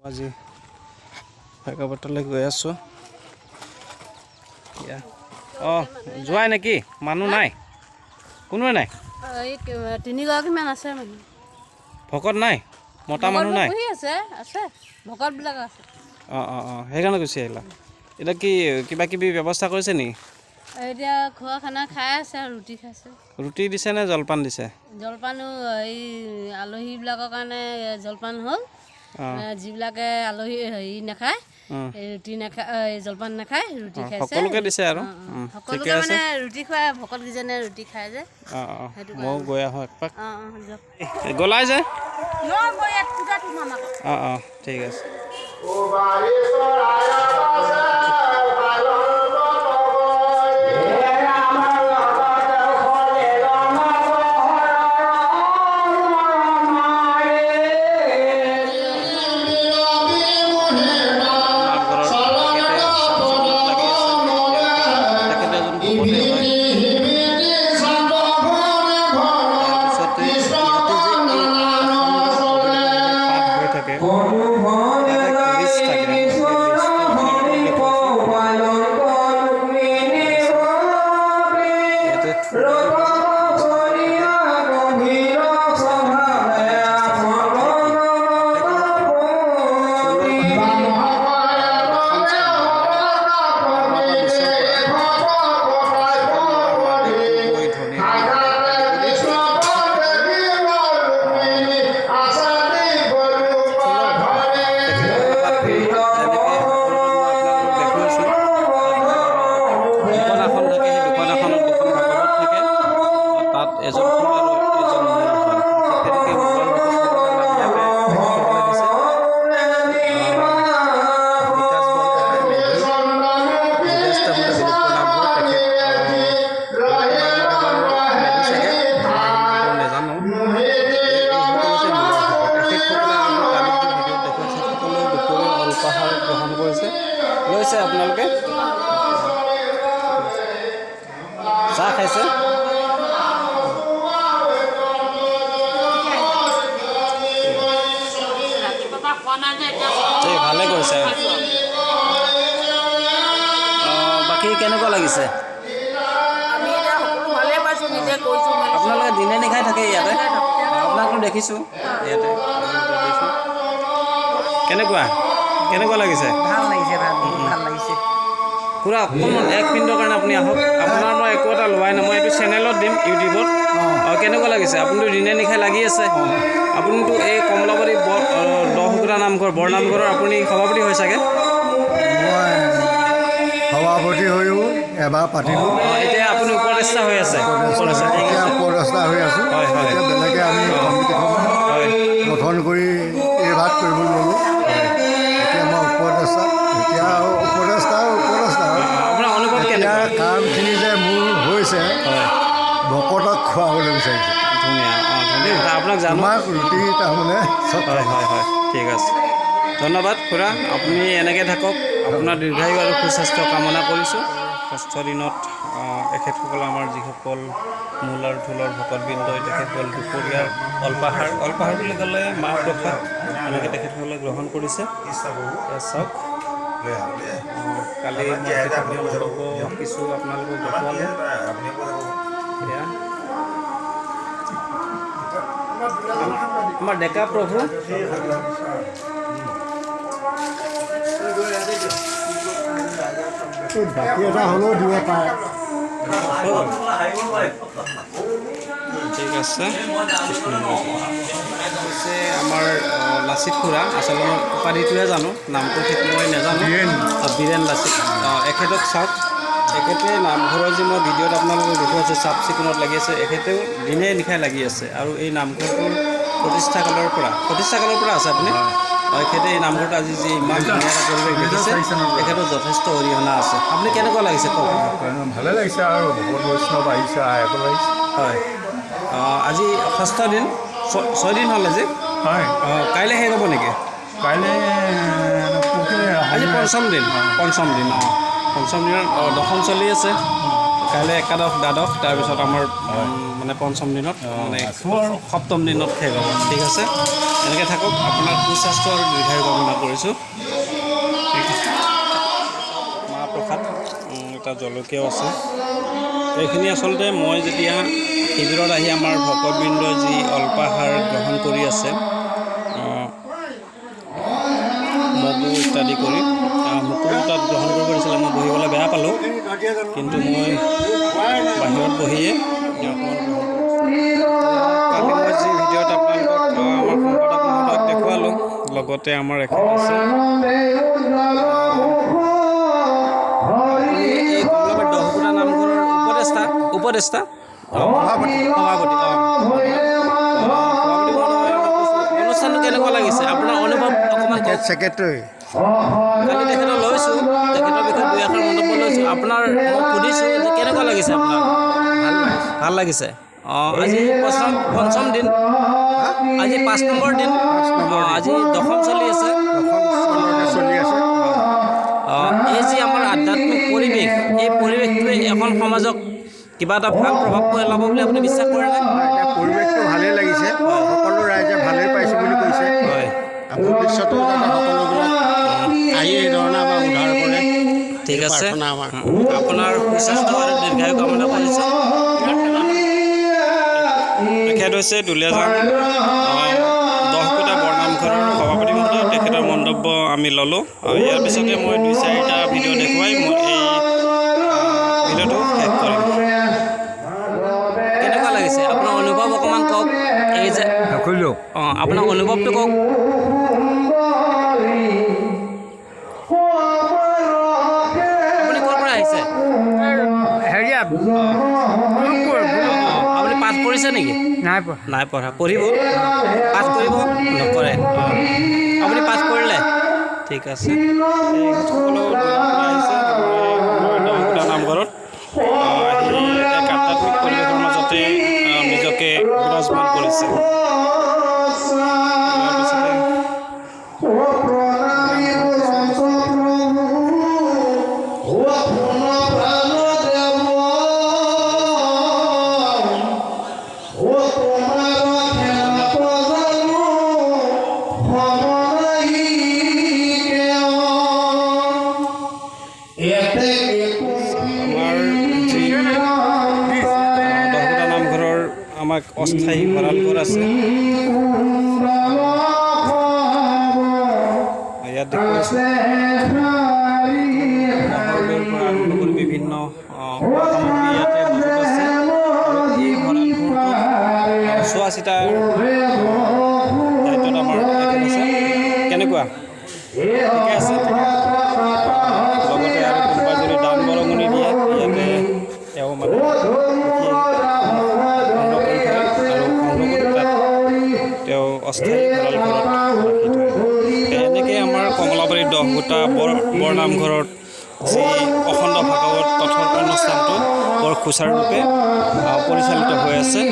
আজি ভেকাপট্টালৈ গৈ আছোঁ। যোৱাই নেকি? মানুহ নাই, কোনোৱে নাই। তিনিগৰাকীমান আছে মানুহ। ভকত নাই, মতা মানুহ নাই। আছে ভকতবিলাক আছে। সেইকাৰণে গুচি আহিলা। এতিয়া কি কিবা কিবি ব্যৱস্থা কৰিছে নেকি? এতিয়া খোৱা খানা খাই আছে আৰু ৰুটি খাইছে। ৰুটি দিছে নে জলপান দিছে? জলপানো এই আলহীবিলাকৰ কাৰণে জলপান হ'ল। যিবিলাকে আলহী নাখায়, ৰুটি নাখায়, জলপান নাখায়, ৰুটি খাইছে। সকলোকে দিছে আৰু সকলোকে মানে ৰুটি খুৱাই, ভকতকেইজনে ৰুটি খাই যে। ময়ো গৈ আহোঁ একপাক। গলাই যে ঠিক আছে। লৈছে আপোনালোকে চাহ খাইছে? ভালে কৰিছে। বাকী কেনেকুৱা লাগিছে? আপোনালোকে দিনে নিশাই থাকে ইয়াতে? আপোনাকতো দেখিছোঁ ইয়াতে। কেনেকুৱা লাগিছে? ভাল লাগিছে, ভাল লাগিছে। পুৰা অকণমান 1 মিনিটৰ কাৰণে আপুনি আহক। আপোনাৰ মই একো এটা লোৱাই নাই, মই এইটো চেনেলত দিম ইউটিউবত। কেনেকুৱা লাগিছে? আপুনিতো দিনে নিশাই লাগি আছে। আপুনিতো এই কমলাবাৰী দহকুৰা নামঘৰ বৰনামঘৰৰ আপুনি সভাপতি হয় চাগে? মই সভাপতি হৈও এবাৰ পাতিলোঁ। এতিয়া আপুনি উপদেষ্টা হৈ আছে? উপদেষ্টা হৈ আছোঁ। এতিয়া বেলেগে আমি কমিটিখন গঠন কৰি এই ভাগ কৰিবলৈ ল'লোঁ। এতিয়া মই উপদেষ্টা, এতিয়া উপদেষ্টা আপোনাৰ অনুভৱ কেনেকুৱা? কামখিনি যে মোৰ হৈছে ভকতক খুৱাবলৈ বিচাৰিছোঁ। ধুনীয়া আপোনাক জানো ৰুটি তাৰমানে হয় ঠিক আছে। ধন্যবাদ খুৰা, আপুনি এনেকৈ থাকক। আপোনাৰ দীৰ্ঘায়ু আৰু সুস্বাস্থ্য কামনা কৰিছোঁ। ষষ্ঠ দিনত এখেতসকল আমাৰ যিসকল মূল আৰু ঢোলৰ ভকতবৃন্দই তেখেতসকল দুপৰীয়াৰ অল্পাহাৰ বুলি ক'লে মাহ প্ৰসাদ এনেকৈ তেখেতসকলে গ্ৰহণ কৰিছে। চাওক, কালি কিছু আপোনালোকক দেখুৱালোঁ। আমাৰ ডেকা প্ৰভু বাকী এটা হ'লেও দিব পাৰে। ঠিক আছে। হৈছে আমাৰ লাচিত খুৰা, আচলতে মই উপাধিটোহে জানো, নামটো ঠিক মই নাজানো। বীৰেণ লাচিত, এখেতক চাওক। এখেতে নামঘৰৰ যি মই ভিডিঅ'ত আপোনালোকক দেখুৱাইছোঁ চাফ চিকুণত লাগি আছে। এখেতেও দিনে নিশাই লাগি আছে আৰু এই নামঘৰটোৰ প্ৰতিষ্ঠা কালৰ পৰা আছে আপুনি। এখেতে এই নামঘৰটো আজি যি ইমান ধুনীয়া এটা পৰিৱেশ দেখিছে, এখেতৰ যথেষ্ট অৰিহণা আছে। আপুনি কেনেকুৱা লাগিছে কওক? ভালে লাগিছে আৰু ভকত বৈষ্ণৱ আহিছে, হয়। আজি ষষ্ঠ দিন, 6 দিন হ'ল আজি। হয়। কাইলৈ শেষ হ'ব নেকি? কাইলৈ আজি পঞ্চম দিন। পঞ্চম দিনৰ দশম চলি আছে। কাইলৈ একাদশ দ্বাদশ, তাৰপিছত আমাৰ মানে পঞ্চম দিনত মানে সপ্তম দিনত শেষ হ'ব। ঠিক আছে। এনেকৈ থাকক। আপোনাৰ সুস্বাস্থ্য আৰু দীৰ্ঘায়ু কামনা কৰিছোঁ। মাহ প্ৰসাদ, এটা জলকীয়াও আছে। এইখিনি আচলতে মই যেতিয়া শিবিৰত আহি আমাৰ ভকতবৃন্দই যি অল্পাহাৰ গ্ৰহণ কৰি আছে, মগু ইত্যাদি কৰি মোকো তাত গ্ৰহণ কৰিব দিছিলে। মই বহিবলৈ বেয়া পালোঁ, কিন্তু মই বাহিৰত বহিয়ে কালি মই যি ভিডিঅ'ত আপোনালোকক আমাৰ সম্পাদক মহোদয়ক দেখুৱালোঁ, লগতে আমাৰ এখেত আছে এই কমলাবাৰী দহকুটা নামঘৰৰ উপদেষ্টা সভাপতি অনুষ্ঠানটো কেনেকুৱা লাগিছে? আপোনাৰ অনুভৱ অকণমান কওক। ছেক্ৰেটাৰী কালি তেখেতক লৈছোঁ, তেখেতৰ বিষয়ে দুই এষাৰ মন্তব্য লৈছোঁ। আপোনাৰ সুধিছোঁ যে কেনেকুৱা লাগিছে আপোনাৰ? ভাল লাগিছে। আজি পঞ্চম দিন, আজি 5 নম্বৰ দিন, আজি দশম চলি আছে। এই যি আমাৰ আধ্যাত্মিক পৰিৱেশ, এই পৰিৱেশটোৱে এখন সমাজক কিবা এটা ভাল প্ৰভাৱ পেলাব বুলি আপুনি বিশ্বাস কৰেনে? পৰিৱেশটো ভালেই লাগিছে, সকলো ৰাইজে ভালেই পাইছোঁ বুলি কৈছে। হয়, ভৱিষ্যতেও যাতে সকলোবিলাক আহি এই ধৰণে আমাৰ উদ্ধাৰ কৰে। ঠিক আছে। আপোনাৰ সুস্বাস্থ্য আৰু দীৰ্ঘায়ু কামনা কৰিছোঁ। তেখেত হৈছে দুলীয়াজান 10কুটা বৰনামঘৰৰ সভাপতি মহোদয়। তেখেতৰ মন্তব্য আমি ল'লোঁ। ইয়াৰ পিছতে মই 2-4টা ভিডিঅ' দেখুৱাই মই এই ভিডিঅ'টো শেষ কৰিম। কেনেকুৱা লাগিছে আপোনাৰ অনুভৱ অকণমান কওক। এই যে আপোনাৰ অনুভৱটো কওক। আপুনি ক'ৰ পৰা আহিছে? আপুনি পাঠ কৰিছে নেকি? নাই পঢ়া। পঢ়িব? পাঠ কৰিব? নকৰে। আপুনি পাঠ কৰিলে? ঠিক আছে। এই সকলো আহিছে দহকুটা নামঘৰত আহি এক আধ্যাত্মিক পৰিৱেশৰ মাজতে নিজকে বিৰাজমান কৰিছে। আমাৰ যি দহকুটা নামঘৰৰ আমাক অস্থায়ী ভঁৰালঘৰ আছে, ইয়াত দেখুৱাইছোঁ মহৰবেৰ পৰা আৰম্ভ কৰি বিভিন্ন সামগ্ৰী ইয়াতে মজুত আছে। আৰু এই ভঁৰালঘৰটো চোৱা চিতাৰ দায়িত্বত আমাৰ এখেত আছে। কেনেকুৱা? ঠিকে আছে। লগতে আৰু কোনোবাই যদি দান বৰঙণি দিয়ে, ইয়াতে তেওঁ মানে সংগ্ৰহ কৰি থয় আৰু সংগ্ৰহ কৰি তাত তেওঁ অস্থায়ী ভঁৰালঘৰত ৰাখি থয়। এনেকৈ আমাৰ কমলাবাৰী 10কুটা বৰনামঘৰত যি অখণ্ড ভাগৱত পাঠৰ অনুষ্ঠানটো বৰ সুচাৰুৰূপে পৰিচালিত হৈ আছে।